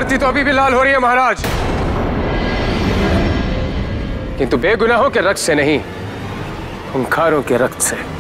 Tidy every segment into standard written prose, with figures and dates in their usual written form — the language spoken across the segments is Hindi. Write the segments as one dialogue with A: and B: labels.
A: धरती तो अभी भी लाल हो रही है महाराज, किंतु बेगुनाहों के रक्त से नहीं, खूंखारों के रक्त से।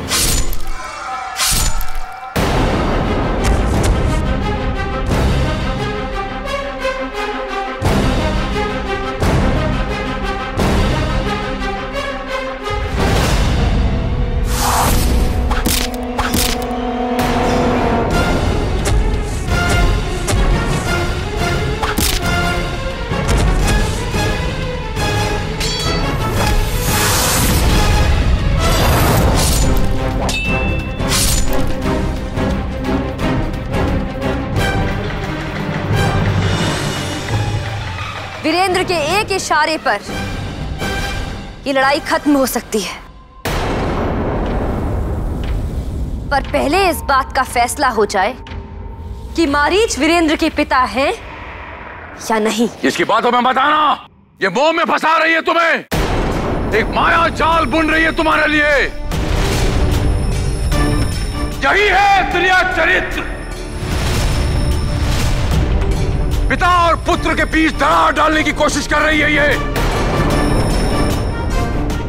B: वीरेंद्र के एक इशारे पर ये लड़ाई खत्म हो सकती है, पर पहले इस बात का फैसला हो जाए कि मारीच वीरेंद्र के पिता हैं या नहीं।
C: इसकी बातों में मत आना, ये मोह में फंसा रही है तुम्हें, एक माया जाल बुन रही है तुम्हारे लिए। यही है त्रिया चरित्र, पिता और पुत्र के बीच दरार डालने की कोशिश कर रही है ये,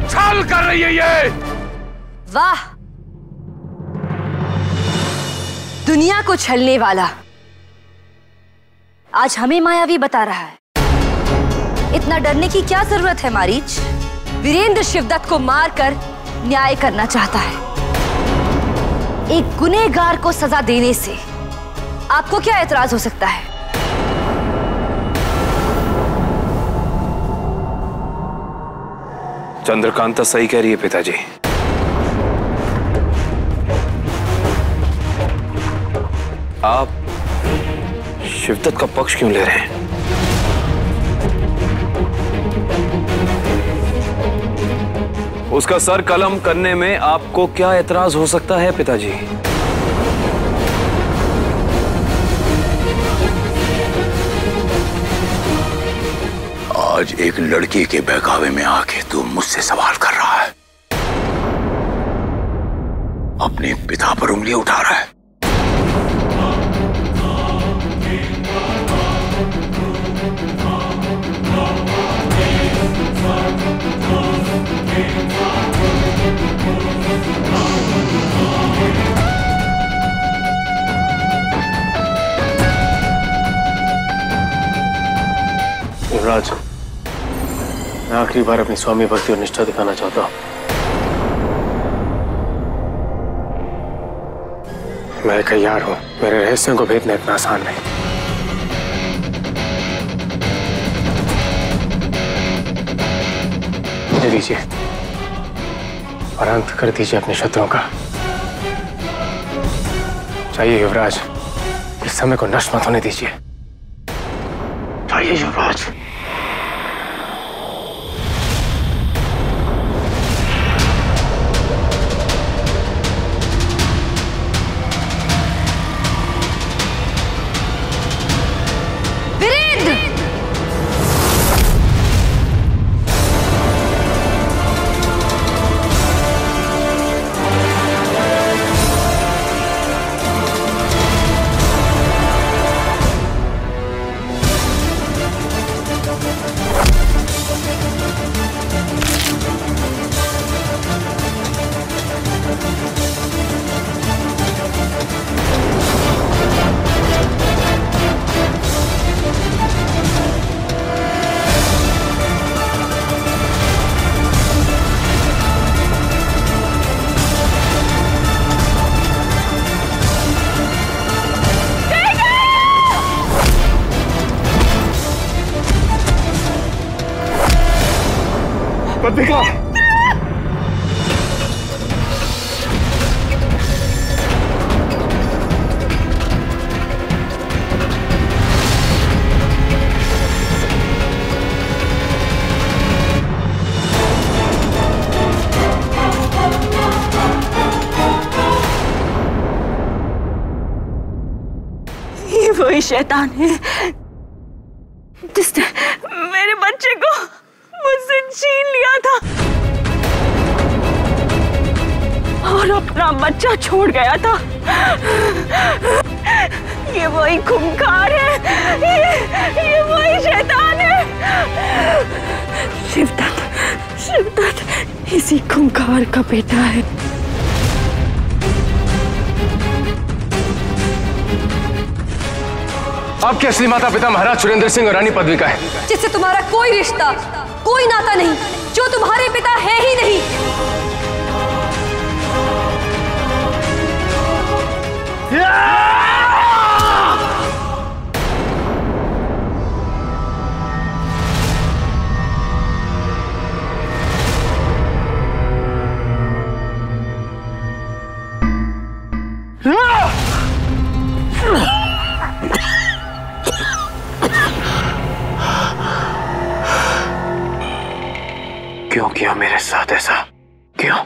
C: छल कर रही है ये।
B: वाह, दुनिया को छलने वाला आज हमें मायावी बता रहा है। इतना डरने की क्या जरूरत है मारीच? वीरेंद्र शिवदत्त को मारकर न्याय करना चाहता है। एक गुनहगार को सजा देने से आपको क्या एतराज हो सकता है?
A: चंद्रकांता सही कह रही है पिताजी। आप शिवदत्त का पक्ष क्यों ले रहे हैं? उसका सर कलम करने में आपको क्या एतराज हो सकता है पिताजी?
C: आज एक लड़की के बहकावे में आके तू मुझसे सवाल कर रहा है, अपने पिता पर उंगली उठा रहा है।
A: युवराज, मैं आखिरी बार अपनी स्वामी भक्ति और निष्ठा दिखाना चाहता हूं। मैं तैयार हूं, मेरे रहस्यों को भेदना इतना आसान नहीं। मुझे दीजिए और अंत कर दीजिए अपने शत्रुओं का। चाहिए युवराज, इस समय को नष्ट मत होने दीजिए। चाहिए युवराज। पद्मिका,
D: ये वही शैतान है जिसने मेरे बच्चे को मुझसे छीन लिया था और अपना बच्चा छोड़ गया था। ये वही खूंखार है, ये वही शैतान है। शिवदत्त इसी खूंखार का बेटा है।
A: आपके असली माता पिता महाराज सुरेंद्र सिंह और रानी पदविका है,
B: जिससे तुम्हारा कोई रिश्ता, कोई नाता नहीं, जो तुम्हारे पिता है ही नहीं।
A: क्यों किया मेरे साथ ऐसा? क्यों?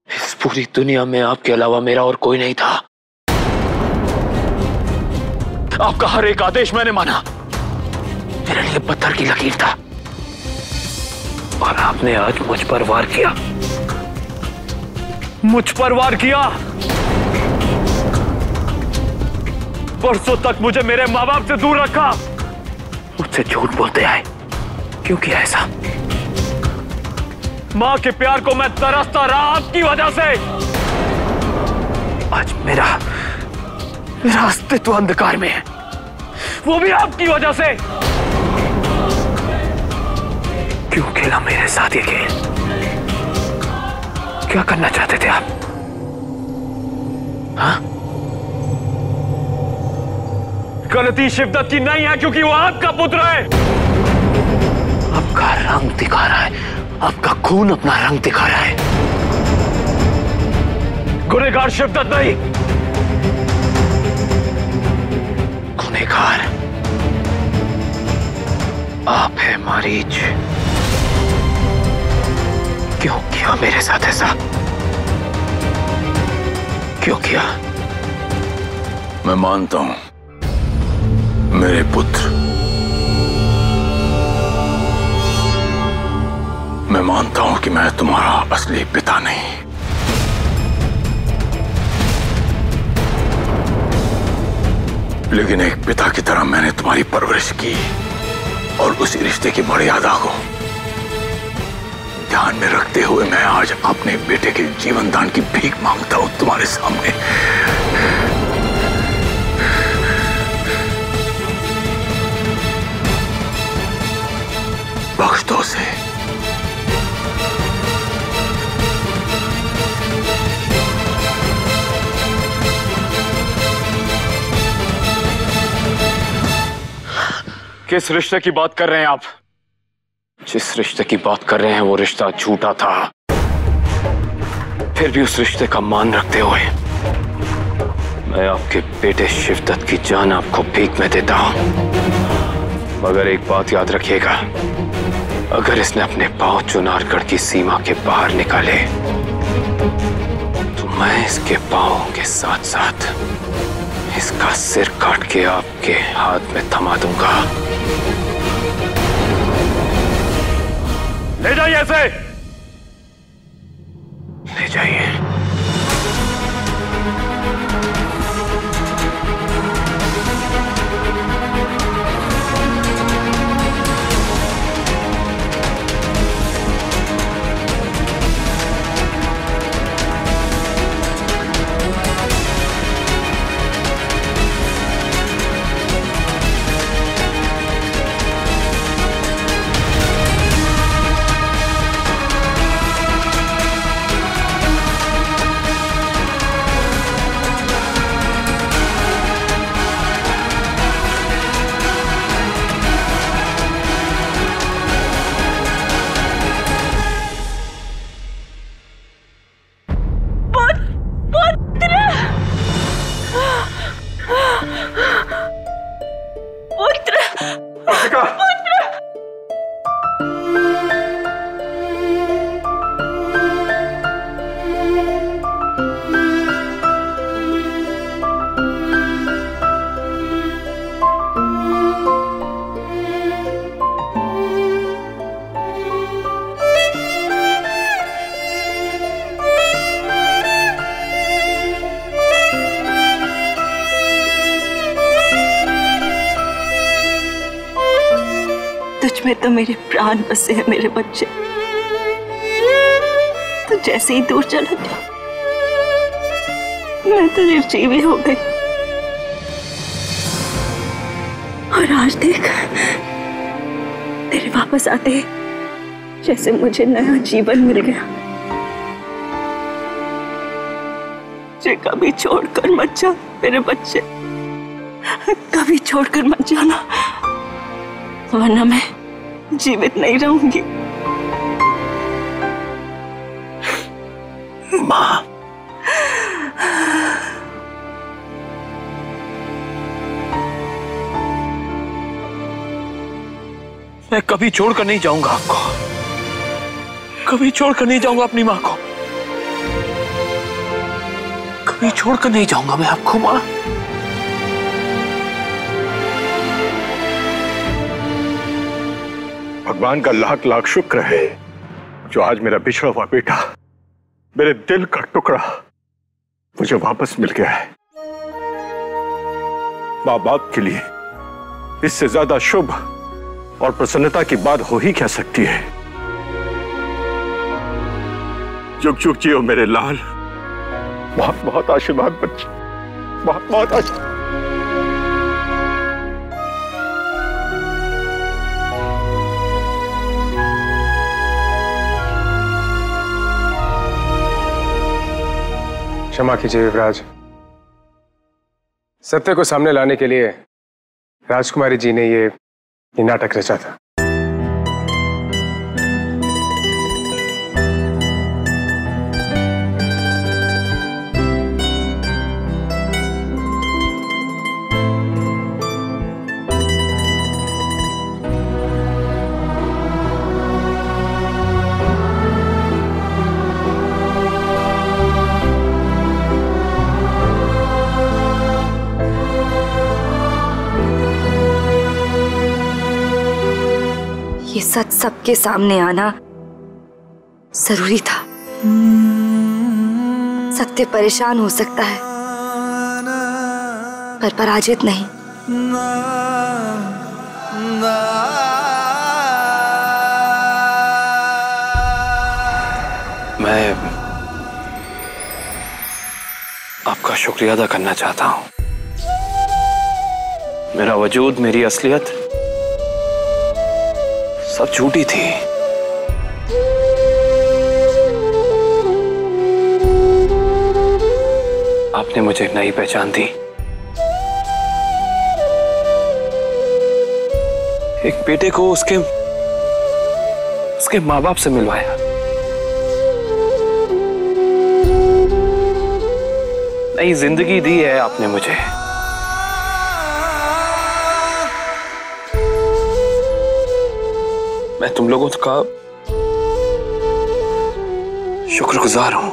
A: इस पूरी दुनिया में आपके अलावा मेरा और कोई नहीं था। आपका हर एक आदेश मैंने माना, मेरे लिए पत्थर की लकीर था, और आपने आज मुझ पर वार किया। मुझ पर वार किया। बरसों तक मुझे मेरे माँ बाप से दूर रखा, मुझसे झूठ बोलते आए। क्यों किया ऐसा? माँ के प्यार को मैं तरसता रहा आपकी वजह से। आज मेरा अस्तित्व अंधकार में है, वो भी आपकी वजह से। क्यों खेला मेरे साथ ये खेल? क्या करना चाहते थे आप? हाँ? गलती शिवदत्त की नहीं है, क्योंकि वो आपका पुत्र है। आपका रंग दिखा रहा है, आपका खून अपना रंग दिखा रहा है। गुनहगार शिवदत्त नहीं, गुनहगार आप है मारीच। क्यों किया मेरे साथ ऐसा? क्यों किया?
C: मैं मानता हूं मेरे पुत्र, मैं मानता हूं कि मैं तुम्हारा असली पिता नहीं, लेकिन एक पिता की तरह मैंने तुम्हारी परवरिश की, और उसी रिश्ते की मर्यादा को ध्यान में रखते हुए मैं आज अपने बेटे के जीवन दान की भीख मांगता हूं तुम्हारे सामने। बख्श दो उसे।
A: किस रिश्ते की बात कर रहे हैं आप? जिस रिश्ते की बात कर रहे हैं वो रिश्ता झूठा था, फिर भी उस रिश्ते का मान रखते हुए मैं आपके बेटे शिवदत्त की जान आपको भीख में देता हूं। मगर एक बात याद रखिएगा, अगर इसने अपने पांव चुनारगढ़ की सीमा के बाहर निकाले तो मैं इसके पांव के साथ साथ इसका सिर काट के आपके हाथ में थमा दूंगा। ले जाइए इसे, ले जाइए।
D: में तो मेरे प्राण बसे हैं मेरे बच्चे। तो जैसे ही दूर चला गया मैं तो निर्जीवी हो गई। और आज देख तेरे वापस आते जैसे मुझे नया जीवन मिल गया। मुझे कभी छोड़कर मत जा मेरे बच्चे, कभी छोड़कर मत जाना, वरना मैं जीवित नहीं रहूंगी।
A: माँ, मैं कभी छोड़कर नहीं जाऊंगा आपको, कभी छोड़कर नहीं जाऊंगा अपनी माँ को, कभी छोड़कर नहीं जाऊंगा मैं आपको माँ।
E: भगवान का लाख लाख शुक्र है जो आज मेरा बिछड़ा हुआ बेटा, मेरे दिल का टुकड़ा मुझे वापस मिल गया है। माँ बाप के लिए इससे ज्यादा शुभ और प्रसन्नता की बात हो ही क्या सकती है। जुग जुग जियो मेरे लाल, बहुत बहुत आशीर्वाद बच्चे, बहुत बहुत आशीर्वाद।
F: क्षमा कीजिए युवराज, सत्य को सामने लाने के लिए राजकुमारी जी ने ये नाटक रचा था।
B: ये सच सबके सामने आना जरूरी था। सत्य परेशान हो सकता है पर पराजित नहीं।
A: मैं आपका शुक्रिया अदा करना चाहता हूं। मेरा वजूद, मेरी असलियत सब झूठी थी। आपने मुझे नई पहचान दी, एक बेटे को उसके माँ बाप से मिलवाया, नई जिंदगी दी है आपने मुझे। मैं तुम लोगों का शुक्रगुजार हूं।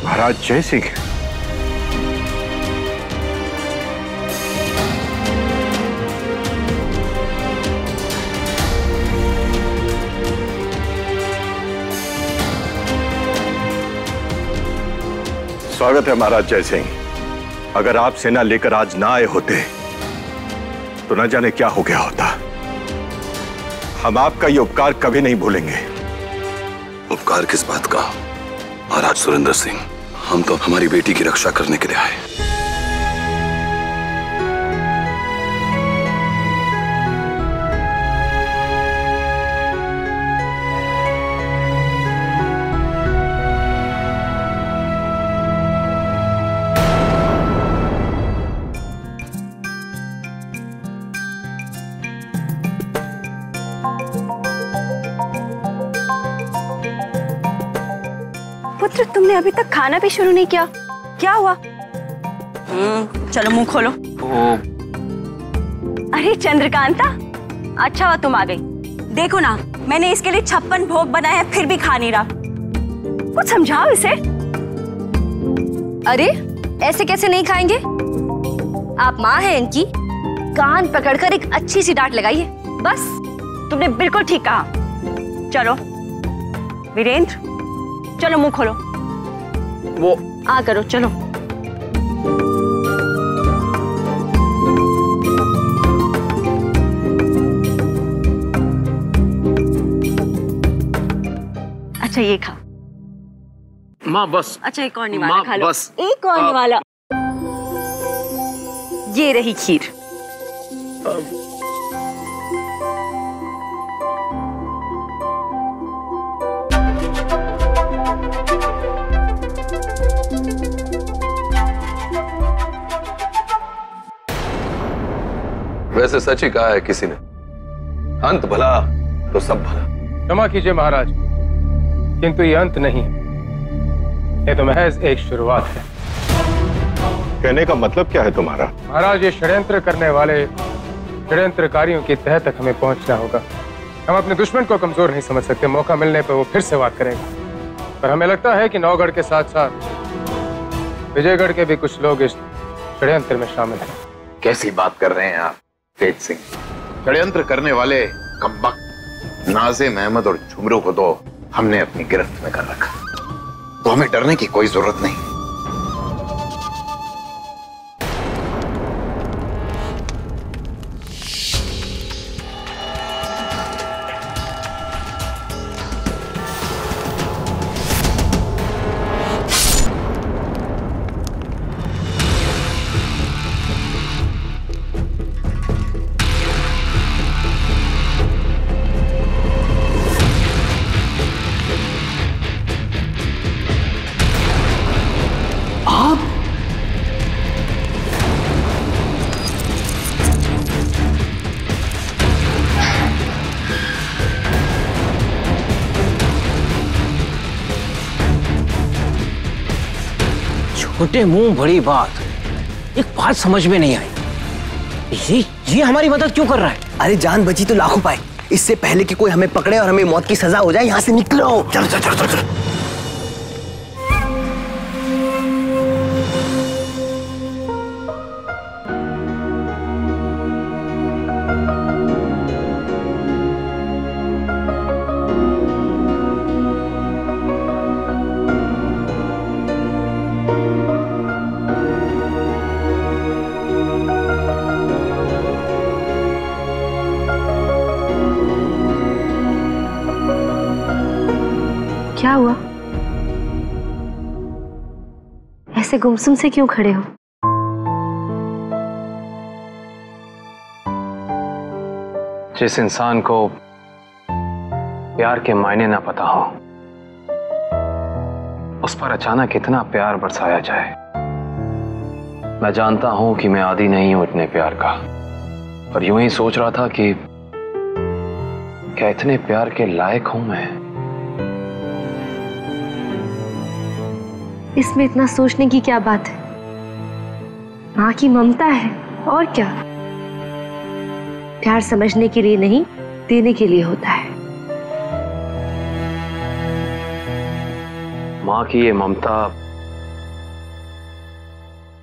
E: महाराज जय सिंह, स्वागत है महाराज जय सिंह। अगर आप सेना लेकर आज ना आए होते तो न जाने क्या हो गया होता। हम आपका ये उपकार कभी नहीं भूलेंगे।
C: उपकार किस बात का महाराज सुरेंद्र सिंह? हम तो हमारी बेटी की रक्षा करने के लिए आए।
D: पुत्र, तुमने अभी तक खाना भी शुरू नहीं किया, क्या हुआ? चलो मुंह खोलो। अरे चंद्रकांता, अच्छा हुआ तुम आ गई। देखो ना, मैंने इसके लिए 56 भोग बनाए हैं, फिर भी खा नहीं रहा। कुछ समझाओ इसे।
B: अरे ऐसे कैसे नहीं खाएंगे? आप माँ हैं इनकी, कान पकड़कर एक अच्छी सी डांट लगाइए बस।
D: तुमने बिल्कुल ठीक कहा। चलो वीरेंद्र, चलो मुंह खोलो।
C: वो
D: आ करो, चलो। अच्छा ये खा।
C: माँ बस।
D: अच्छा एक और निवाला
C: माँ
D: खा लो।
C: बस।
D: एक और निवाला। ये रही खीर।
C: वैसे सच ही कहा है किसी ने, अंत भला तो सब भला।
F: क्षमा कीजिए महाराज, किंतु ये अंत नहीं, ये तो महज एक शुरुआत है।
E: कहने का मतलब क्या है तुम्हारा?
F: महाराज, ये षड्यंत्र करने वाले षड्यंत्रकारियों की तह तक हमें पहुंचना होगा। हम अपने दुश्मन को कमजोर नहीं समझ सकते। मौका मिलने पर वो फिर से वार करेगा। पर हमें लगता है कि नौगढ़ के साथ साथ विजयगढ़ के भी कुछ लोग इस षड्यंत्र में शामिल हैं।
G: कैसी बात कर रहे हैं आप तेज सिंह? षड्यंत्र करने वाले कमबख्त नाजिम अहमद और झुमरू को तो हमने अपनी गिरफ्त में कर रखा, तो हमें डरने की कोई जरूरत नहीं।
H: छोटे मुंह बड़ी बात। एक बात समझ में नहीं आई, ये हमारी मदद क्यों कर रहा है?
I: अरे जान बची तो लाखों पाए। इससे पहले कि कोई हमें पकड़े और हमें मौत की सजा हो जाए, यहाँ से निकलो। चलो चलो चलो चलो।
B: क्या हुआ? ऐसे गुमसुम से क्यों खड़े हो?
A: जिस इंसान को प्यार के मायने ना पता हो, उस पर अचानक इतना प्यार बरसाया जाए। मैं जानता हूं कि मैं आदी नहीं हूं इतने प्यार का, पर यूं ही सोच रहा था कि क्या इतने प्यार के लायक हूं मैं?
B: इसमें इतना सोचने की क्या बात है? मां की ममता है, और क्या। प्यार समझने के लिए नहीं, देने के लिए होता है।
A: मां की ये ममता,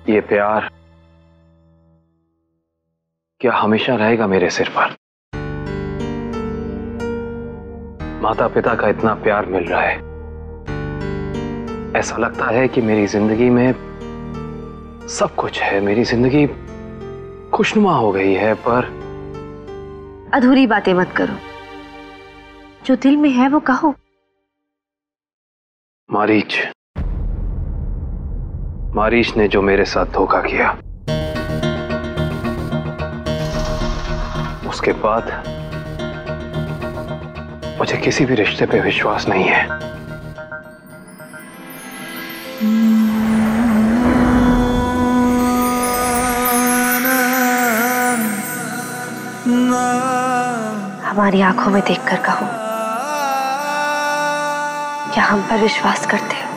A: ये प्यार क्या हमेशा रहेगा मेरे सिर पर? माता पिता का इतना प्यार मिल रहा है, ऐसा लगता है कि मेरी जिंदगी में सब कुछ है, मेरी जिंदगी खुशनुमा हो गई है। पर
B: अधूरी बातें मत करो, जो दिल में है वो कहो।
A: मारीच ने जो मेरे साथ धोखा किया, उसके बाद मुझे किसी भी रिश्ते पे विश्वास नहीं है।
B: हमारी आंखों में देखकर कहो, क्या हम पर विश्वास करते हो?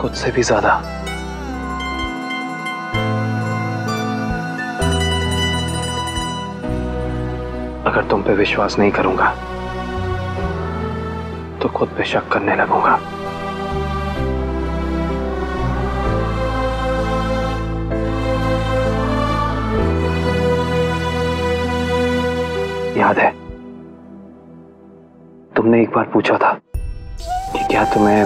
A: खुद से भी ज्यादा। अगर तुम पे विश्वास नहीं करूंगा तो खुद पे शक करने लगूंगा। याद है तुमने एक बार पूछा था कि क्या तुम्हें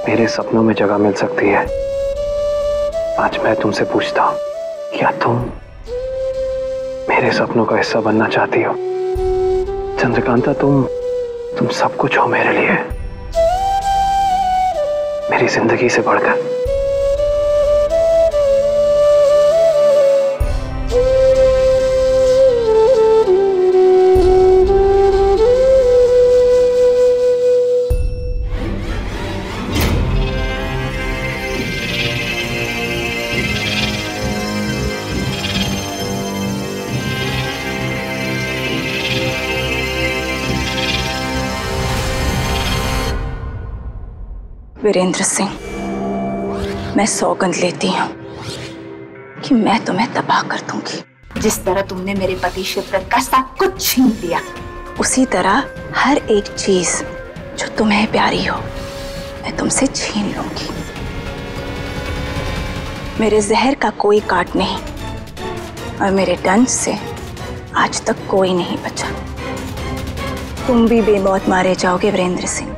A: मेरे सपनों में जगह मिल सकती है। आज मैं तुमसे पूछता हूं, क्या तुम मेरे सपनों का हिस्सा बनना चाहती हो? चंद्रकांता, तुम सब कुछ हो मेरे लिए, मेरी जिंदगी से बढ़कर।
D: वीरेंद्र सिंह, मैं सौगंध लेती हूँ कि मैं तुम्हें तबाह कर दूंगी।
J: जिस तरह तुमने मेरे पति शिवदत्त का सब कुछ छीन लिया,
D: उसी तरह हर एक चीज जो तुम्हें प्यारी हो मैं तुमसे छीन लूंगी। मेरे जहर का कोई काट नहीं और मेरे डंक से आज तक कोई नहीं बचा। तुम भी बेमौत मारे जाओगे वीरेंद्र सिंह।